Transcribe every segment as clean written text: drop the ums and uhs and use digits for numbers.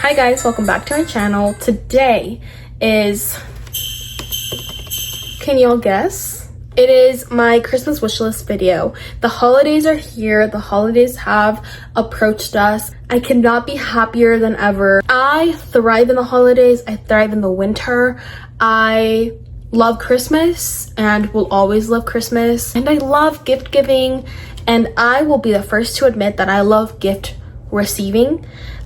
Hi guys, welcome back to my channel. Today is, can y'all guess? It is my Christmas wishlist video. The holidays are here. The holidays have approached us. I cannot be happier than ever. I thrive in the holidays. I thrive in the winter. I love Christmas and will always love Christmas. And I love gift giving. And I will be the first to admit that I love gift receiving.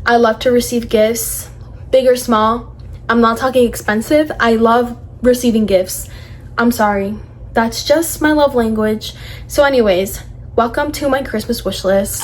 I love to receive gifts, big or small. I'm not talking expensive. I love receiving gifts. I'm sorry. That's just my love language. So anyways, welcome to my Christmas wish list.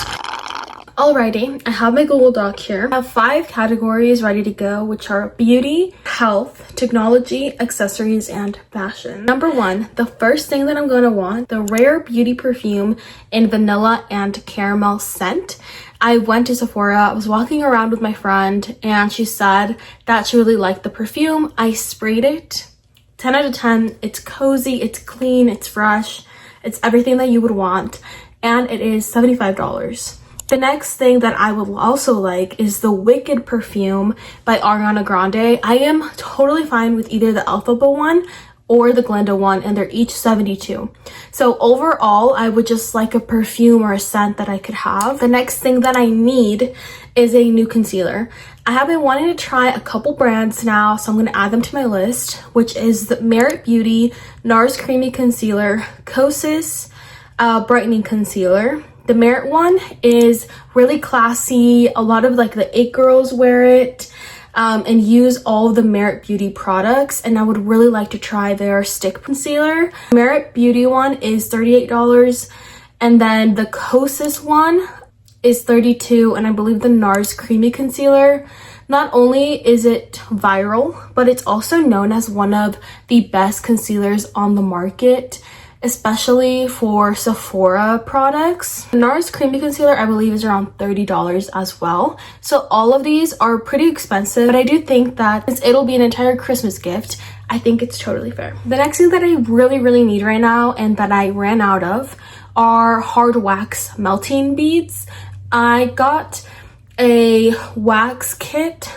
Alrighty, I have my Google Doc here. I have 5 categories ready to go, which are beauty, health, technology, accessories, and fashion. Number 1, the first thing that I'm gonna want, the Rare Beauty perfume in vanilla and caramel scent. I went to Sephora, I was walking around with my friend, and she said that she really liked the perfume. I sprayed it. 10 out of 10, it's cozy, it's clean, it's fresh, it's everything that you would want, and it is $75. The next thing that I would also like is the Wicked perfume by Ariana Grande. I am totally fine with either the Elphaba one or the Glenda one, and they're each $72. So overall, I would just like a perfume or a scent that I could have. The next thing that I need is a new concealer. I have been wanting to try a couple brands now, so I'm going to add them to my list, which is the Merit Beauty NARS Creamy Concealer, Kosas Brightening Concealer. The Merit one is really classy. A lot of like the it girls wear it and use all of the Merit Beauty products, and I would really like to try their stick concealer. Merit Beauty one is $38, and then the Kosas one is $32, and I believe the NARS Creamy Concealer, not only is it viral, but it's also known as one of the best concealers on the market, especially for Sephora products. The NARS Creamy Concealer, I believe, is around $30 as well. So all of these are pretty expensive, but I do think that since it'll be an entire Christmas gift, I think it's totally fair. The next thing that I really need right now, and that I ran out of, are hard wax melting beads. I got a wax kit,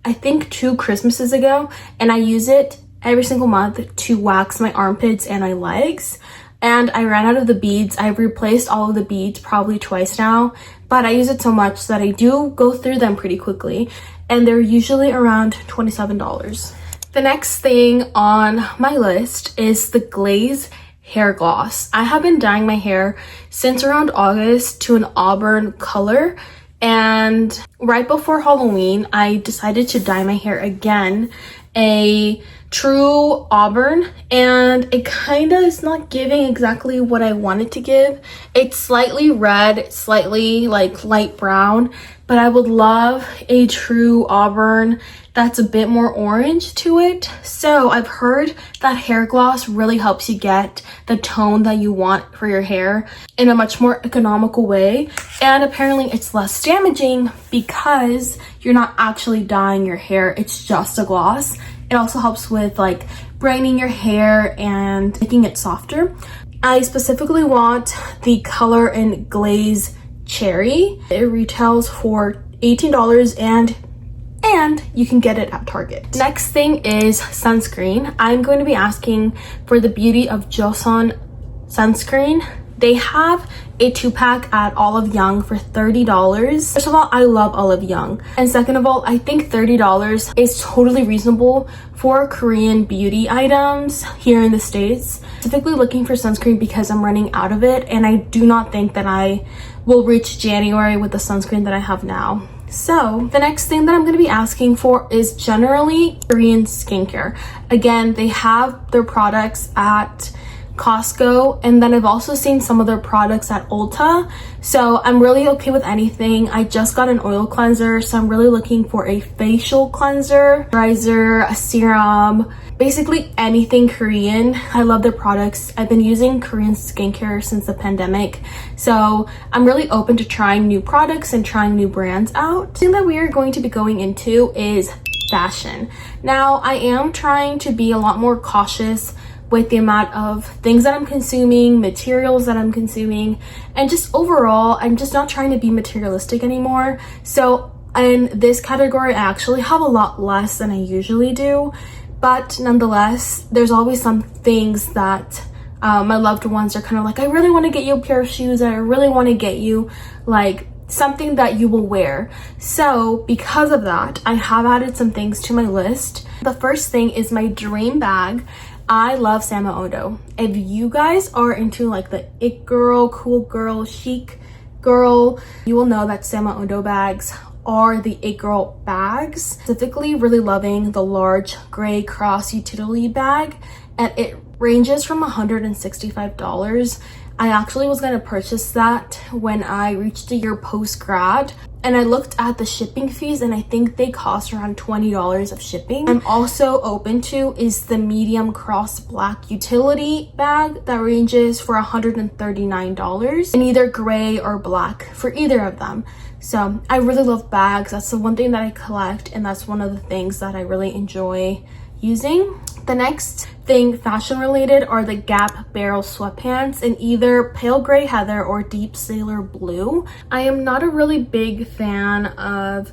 I think 2 Christmases ago, and I use it every single month to wax my armpits and my legs. And I ran out of the beads. I've replaced all of the beads probably twice now, but I use it so much that I do go through them pretty quickly, and they're usually around $27. The next thing on my list is the Glaze hair gloss. I have been dyeing my hair since around August to an auburn color, and right before Halloween I decided to dye my hair again a true auburn, and it kind of is not giving exactly what I want it to give. It's slightly red, slightly like light brown, but I would love a true auburn that's a bit more orange to it. So I've heard that hair gloss really helps you get the tone that you want for your hair in a much more economical way, and apparently it's less damaging because you're not actually dyeing your hair, it's just a gloss. It also helps with like brightening your hair and making it softer. I specifically want the color in Glaze Cherry. It retails for $18, and you can get it at Target. Next thing is sunscreen. I'm going to be asking for the Beauty of Joseon sunscreen. They have a 2-pack at Olive Young for $30. First of all, I love Olive Young. And second of all, I think $30 is totally reasonable for Korean beauty items here in the States. Specifically looking for sunscreen because I'm running out of it, and I do not think that I will reach January with the sunscreen that I have now. So the next thing that I'm going to be asking for is generally Korean skincare. Again, they have their products at Costco, and then I've also seen some of their products at Ulta, so I'm really okay with anything. I just got an oil cleanser, so I'm really looking for a facial cleanser, moisturizer, a serum, basically anything Korean. I love their products. I've been using Korean skincare since the pandemic, so I'm really open to trying new products and trying new brands out. The thing that we are going to be going into is fashion. Now, I am trying to be a lot more cautious with the amount of things that I'm consuming, materials that I'm consuming, and just overall, I'm just not trying to be materialistic anymore. So In this category, I actually have a lot less than I usually do, but nonetheless, there's always some things that my loved ones are kind of like, I really want to get you a pair of shoes, or I really want to get you like something that you will wear. So because of that, I have added some things to my list. The first thing is my dream bag. I love Sama Ondo. If you guys are into like the it girl, cool girl, chic girl, you will know that Sama Ondo bags are the it girl bags. Specifically really loving the large gray cross utility bag, and it ranges from $165. I actually was going to purchase that when I reached a year post-grad, and I looked at the shipping fees, and I think they cost around $20 of shipping. I'm also open to is the medium cross black utility bag that ranges for $139 in either gray or black for either of them. So I really love bags. That's the one thing that I collect, and that's one of the things that I really enjoy using. The next thing fashion related are the Gap barrel sweatpants in either pale gray heather or deep sailor blue. I am not a really big fan of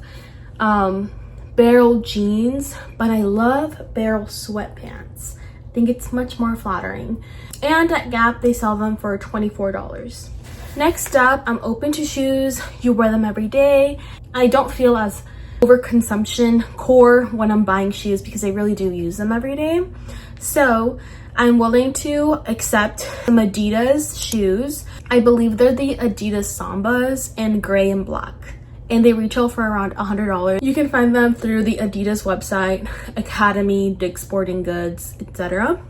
barrel jeans, but I love barrel sweatpants. I think it's much more flattering. And at Gap, they sell them for $24. Next up, I'm open to shoes. You wear them every day. I don't feel as overconsumption core when I'm buying shoes because I really do use them every day. So I'm willing to accept some Adidas shoes. I believe they're the Adidas Sambas in gray and black, and they retail for around $100. You can find them through the Adidas website, Academy, Dick's Sporting Goods, etc.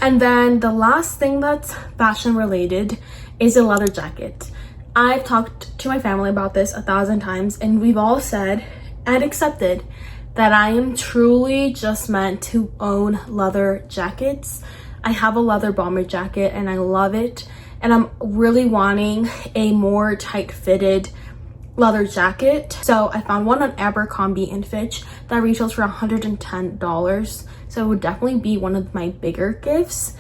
And then the last thing that's fashion related is a leather jacket. I've talked to my family about this 1,000 times, and we've all said and accepted that I am truly just meant to own leather jackets. I have a leather bomber jacket and I love it, and I'm really wanting a more tight-fitted leather jacket. So I found one on Abercrombie and Fitch that retails for $110. So it would definitely be one of my bigger gifts.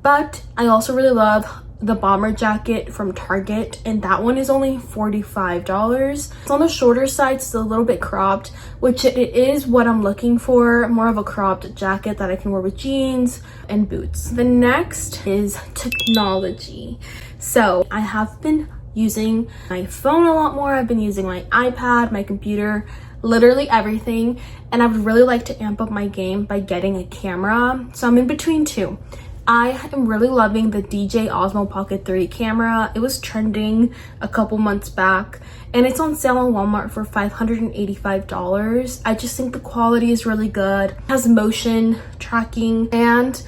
But I also really love the bomber jacket from Target, and that one is only $45. It's on the shorter side, it's a little bit cropped, which it is what I'm looking for, more of a cropped jacket that I can wear with jeans and boots. The next is technology. So I have been using my phone a lot more. I've been using my iPad, my computer, literally everything, and I would really like to amp up my game by getting a camera. So I'm in between two. I am really loving the DJI Osmo Pocket 3 camera. It was trending a couple months back, and it's on sale on Walmart for $585. I just think the quality is really good. It has motion tracking, and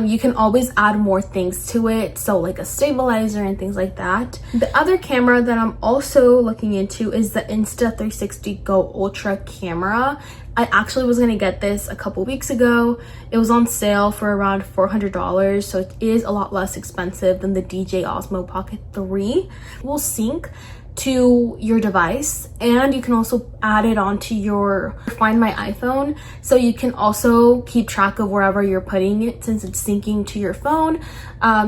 you can always add more things to it, so like a stabilizer and things like that. The other camera that I'm also looking into is the Insta360 Go Ultra camera. I actually was gonna get this a couple weeks ago. It was on sale for around $400, so it is a lot less expensive than the DJI Osmo Pocket 3. It will sync to your device, and you can also add it onto your Find My iPhone, so you can also keep track of wherever you're putting it since it's syncing to your phone.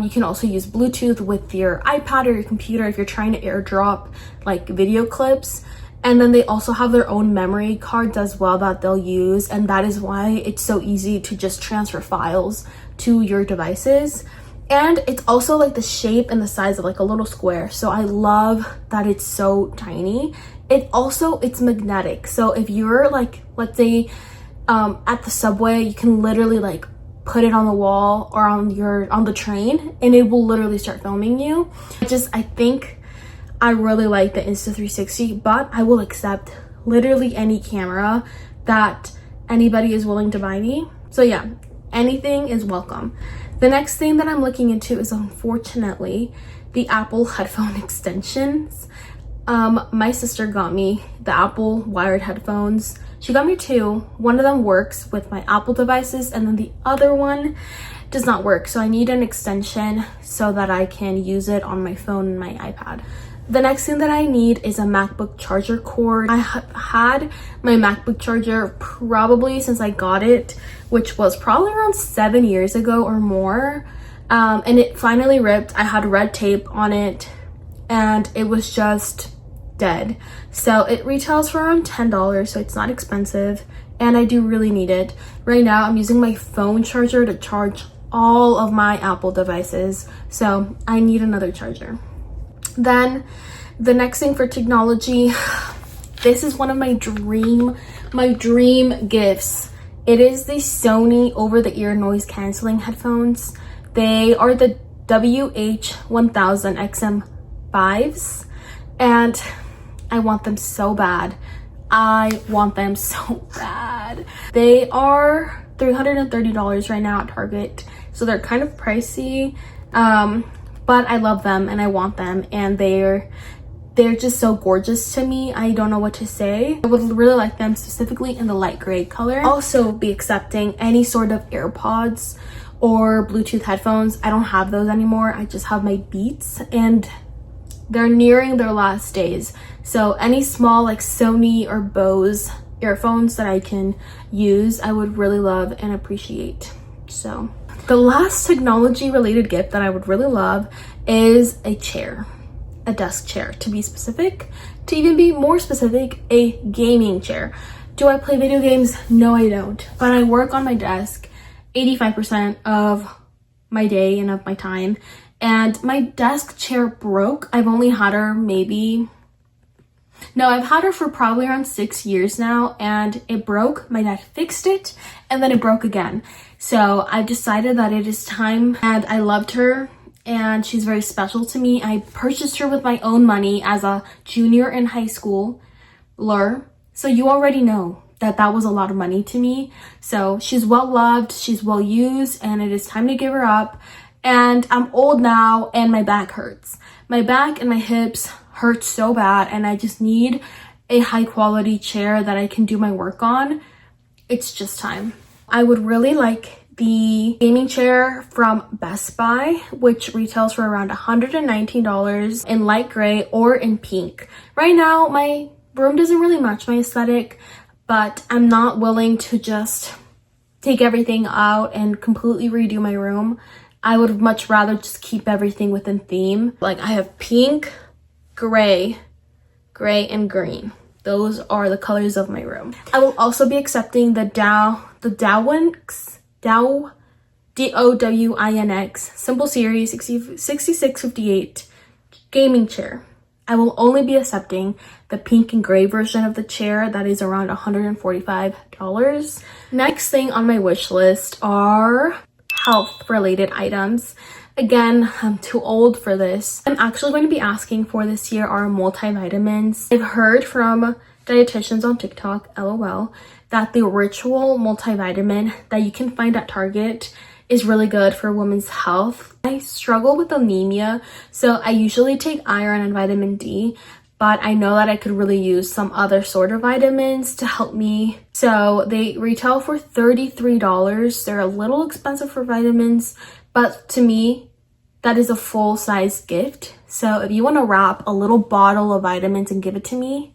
You can also use Bluetooth with your iPad or your computer if you're trying to airdrop like video clips. And then they also have their own memory cards as well that they'll use, and that is why it's so easy to just transfer files to your devices. And it's also like the shape and the size of like a little square, so I love that it's so tiny. It's magnetic, so if you're like, let's say at the subway, you can literally like put it on the wall or on the train, and it will literally start filming you. I think I really like the Insta360, but I will accept literally any camera that anybody is willing to buy me. So yeah, anything is welcome. The next thing that I'm looking into is, unfortunately, the Apple headphone extensions. My sister got me the Apple wired headphones. She got me two. One of them works with my Apple devices, and then the other one does not work. So I need an extension so that I can use it on my phone and my iPad. The next thing that I need is a MacBook charger cord. I have had my MacBook charger probably since I got it, which was probably around 7 years ago or more. And it finally ripped. I had red tape on it, and it was just dead. So it retails for around $10, so it's not expensive, and I do really need it. Right now I'm using my phone charger to charge all of my Apple devices, so I need another charger. Then the next thing for technology, this is one of my dream gifts. It is the Sony over-the-ear noise canceling headphones. They are the WH-1000 XM5s, and I want them so bad. I want them so bad. They are $330 right now at Target, so they're kind of pricey, but I love them and I want them, and they're just so gorgeous to me. I don't know what to say. I would really like them specifically in the light gray color. Also be accepting any sort of AirPods or Bluetooth headphones. I don't have those anymore. I just have my Beats, and they're nearing their last days. So any small like Sony or Bose earphones that I can use, I would really love and appreciate. So the last technology related gift that I would really love is a chair. A desk chair, to be specific. To even be more specific, a gaming chair. Do I play video games? No, I don't. But I work on my desk 85% of my day and of my time. And my desk chair broke. I've only had her I've had her for probably around 6 years now, and it broke. My dad fixed it, and then it broke again. So I decided that it is time, and I loved her, and she's very special to me. I purchased her with my own money as a junior in high school. So you already know that that was a lot of money to me. So she's well loved, she's well used, and it is time to give her up. And I'm old now, and my back hurts. My back and my hips hurt so bad, and I just need a high quality chair that I can do my work on. It's just time. I would really like the gaming chair from Best Buy, which retails for around $119 in light gray or in pink. Right now, my room doesn't really match my aesthetic, but I'm not willing to just take everything out and completely redo my room. I would much rather just keep everything within theme. Like I have pink, gray, and green. Those are the colors of my room. I will also be accepting the DOWINX Simple Series 6658 gaming chair. I will only be accepting the pink and gray version of the chair that is around $145. Next thing on my wish list are health related items. Again, I'm too old for this. I'm actually going to be asking for this year are multivitamins. I've heard from dietitians on TikTok, LOL, that the Ritual multivitamin that you can find at Target is really good for women's health. I struggle with anemia, so I usually take iron and vitamin D, but I know that I could really use some other sort of vitamins to help me. So they retail for $33. They're a little expensive for vitamins, but to me, that is a full-size gift. So if you want to wrap a little bottle of vitamins and give it to me,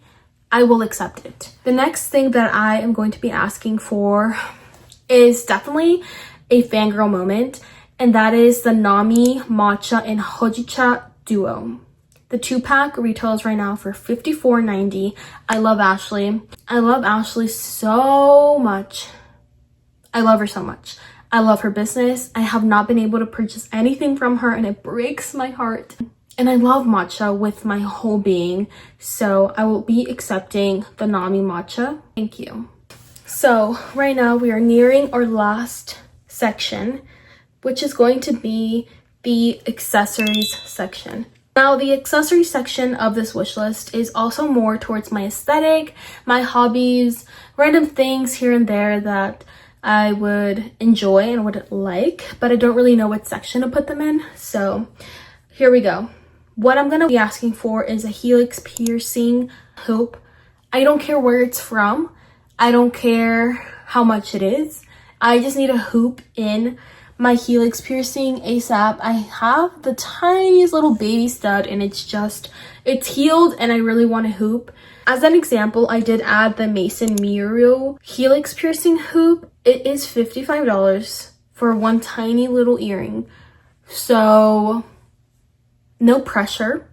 I will accept it. The next thing that I am going to be asking for is definitely a fangirl moment, and that is the Nami Matcha and Hojicha Duo. The 2-pack retails right now for $54.90. I love Ashley. I love Ashley so much. I love her so much. I love her business. I have not been able to purchase anything from her, and it breaks my heart. And I love matcha with my whole being, so I will be accepting the Nami Matcha. Thank you. So right now we are nearing our last section, which is going to be the accessories section. Now, the accessory section of this wish list is also more towards my aesthetic, my hobbies, random things here and there that I would enjoy and would like, but I don't really know what section to put them in. So here we go. What I'm gonna be asking for is a helix piercing hoop. I don't care where it's from. I don't care how much it is. I just need a hoop in my helix piercing ASAP. I have the tiniest little baby stud, and it's healed, and I really want a hoop. As an example, I did add the Mason Muriel helix piercing hoop. It is $55 for one tiny little earring. So no pressure.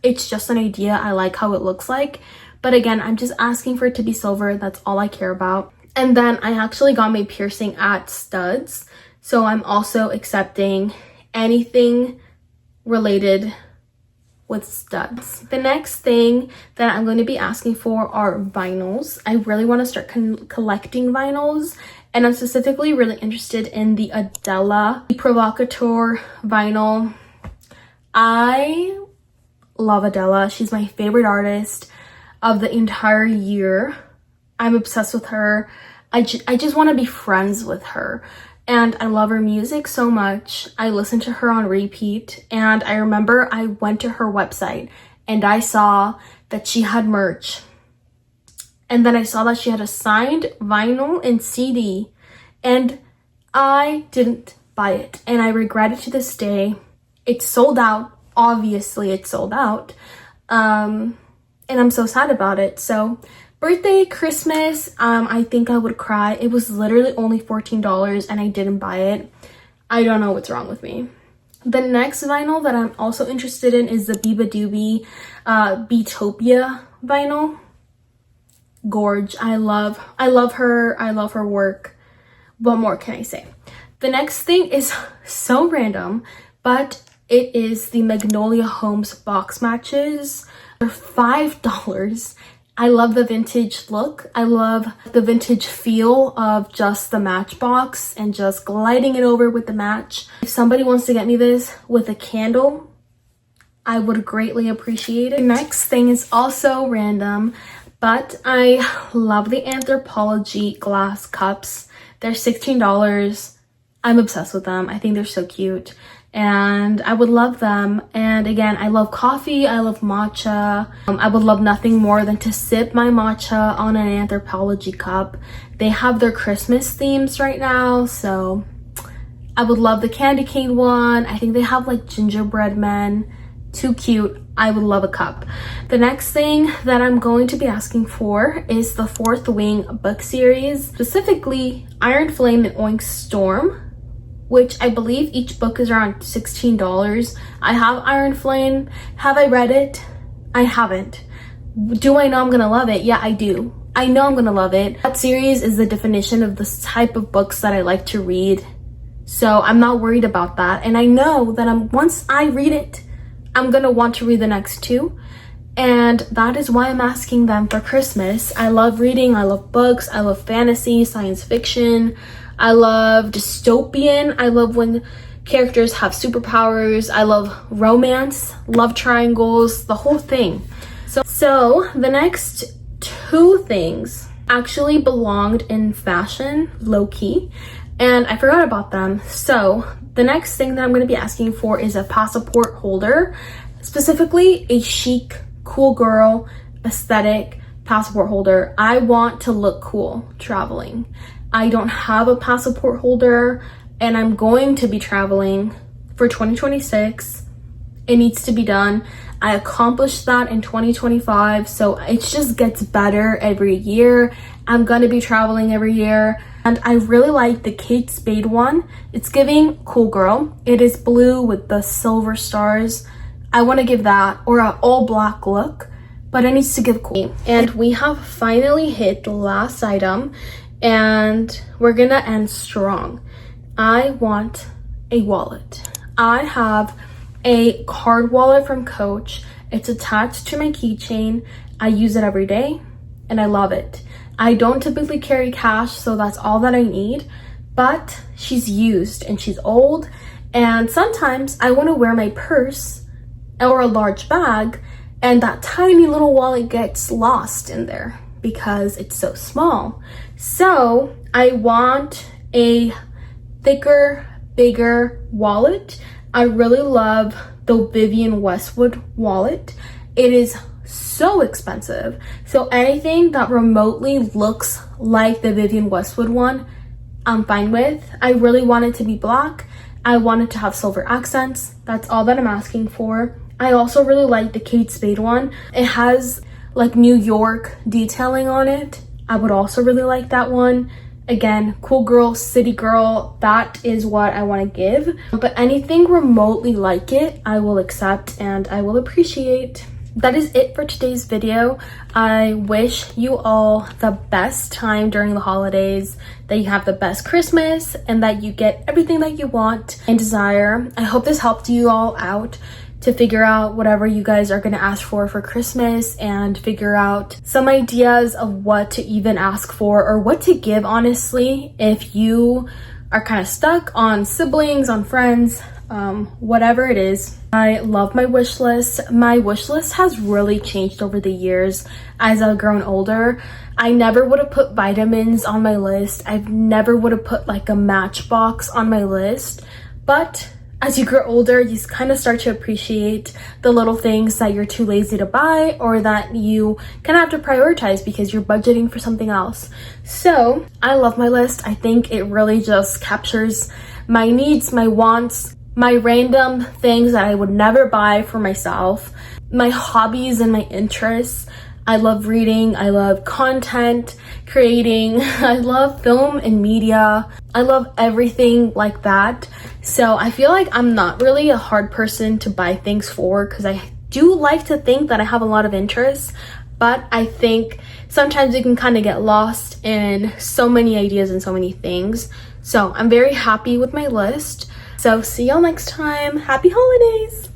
It's just an idea. I like how it looks like. But again, I'm just asking for it to be silver. That's all I care about. And then I actually got my piercing at Studs. So I'm also accepting anything related with studs. The next thing that I'm going to be asking for are vinyls. I really want to start collecting vinyls, and I'm specifically really interested in the Adele Provocateur vinyl. I love Adele. She's my favorite artist of the entire year. I'm obsessed with her. I just want to be friends with her. And I love her music so much. I listen to her on repeat. And I remember I went to her website and I saw that she had merch. And then I saw that she had a signed vinyl and CD. And I didn't buy it. And I regret it to this day. It's sold out. Obviously, it's sold out. And I'm so sad about it. So birthday, Christmas, I think I would cry. It was literally only $14 and I didn't buy it. I don't know what's wrong with me. The next vinyl that I'm also interested in is the BDAY Beatopia vinyl. Gorge. I love her. I love her work. What more can I say? The next thing is so random, but it is the Magnolia Homes box matches. They're $5. I love the vintage look. I love the vintage feel of just the matchbox and just gliding it over with the match. If somebody wants to get me this with a candle, I would greatly appreciate it. The next thing is also random, but I love the Anthropologie glass cups. They're $16. I'm obsessed with them. I think they're so cute. And I would love them. And again, I love coffee. I love matcha. I would love nothing more than to sip my matcha on an Anthropologie cup. They have their Christmas themes right now, so I would love the candy cane one. I think they have like gingerbread men. Too cute. I would love a cup. The next thing that I'm going to be asking for is the Fourth Wing book series, specifically Iron Flame and Oink Storm, which I believe each book is around $16. I have Iron Flame. Have I read it? I haven't. Do I know I'm gonna love it? Yeah, I do. I know I'm gonna love it. That series is the definition of the type of books that I like to read. So I'm not worried about that. And I know that once I read it, I'm gonna want to read the next two. And that is why I'm asking them for Christmas. I love reading, I love books, I love fantasy, science fiction. I love dystopian. I love when characters have superpowers. I love romance, love triangles, the whole thing. So the next two things actually belonged in fashion, low-key, and I forgot about them. So the next thing that I'm going to be asking for is a passport holder, specifically a chic, cool girl, aesthetic passport holder. I want to look cool traveling. I don't have a passport holder and I'm going to be traveling for 2026. It needs to be done. I accomplished that in 2025, so it just gets better every year. I'm gonna be traveling every year. And I really like the Kate Spade one. It's giving cool girl. It is blue with the silver stars. I want to give that, or an all black look, but it needs to give cool. And we have finally hit the last item. And we're gonna end strong. I want a wallet. I have a card wallet from Coach. It's attached to my keychain. I use it every day and I love it. I don't typically carry cash, so that's all that I need, but she's used and she's old. And sometimes I want to wear my purse or a large bag and that tiny little wallet gets lost in there because it's so small. So I want a thicker, bigger wallet. I really love the Vivienne Westwood wallet. It is so expensive. So anything that remotely looks like the Vivienne Westwood one, I'm fine with. I really want it to be black. I want it to have silver accents. That's all that I'm asking for. I also really like the Kate Spade one. It has like New York detailing on it. I would also really like that one. Again, cool girl, city girl, that is what I want to give. But anything remotely like it, I will accept and I will appreciate. that is it for today's video. I wish you all the best time during the holidays, that you have the best Christmas, and that you get everything that you want and desire. I hope this helped you all out to figure out whatever you guys are going to ask for Christmas, and figure out some ideas of what to even ask for or what to give, honestly, if you are kind of stuck on siblings, on friends, whatever it is. I love my wish list. My wish list has really changed over the years as I've grown older. I never would have put vitamins on my list. I never would have put like a Matchbox on my list. But as you grow older, you kind of start to appreciate the little things that you're too lazy to buy, or that you kind of have to prioritize because you're budgeting for something else. So I love my list. I think it really just captures my needs, my wants, my random things that I would never buy for myself, my hobbies and my interests. I love reading, I love content creating, I love film and media. I love everything like that. So I feel like I'm not really a hard person to buy things for, because I do like to think that I have a lot of interests, but I think sometimes you can kind of get lost in so many ideas and so many things. So I'm very happy with my list. So see y'all next time. Happy holidays!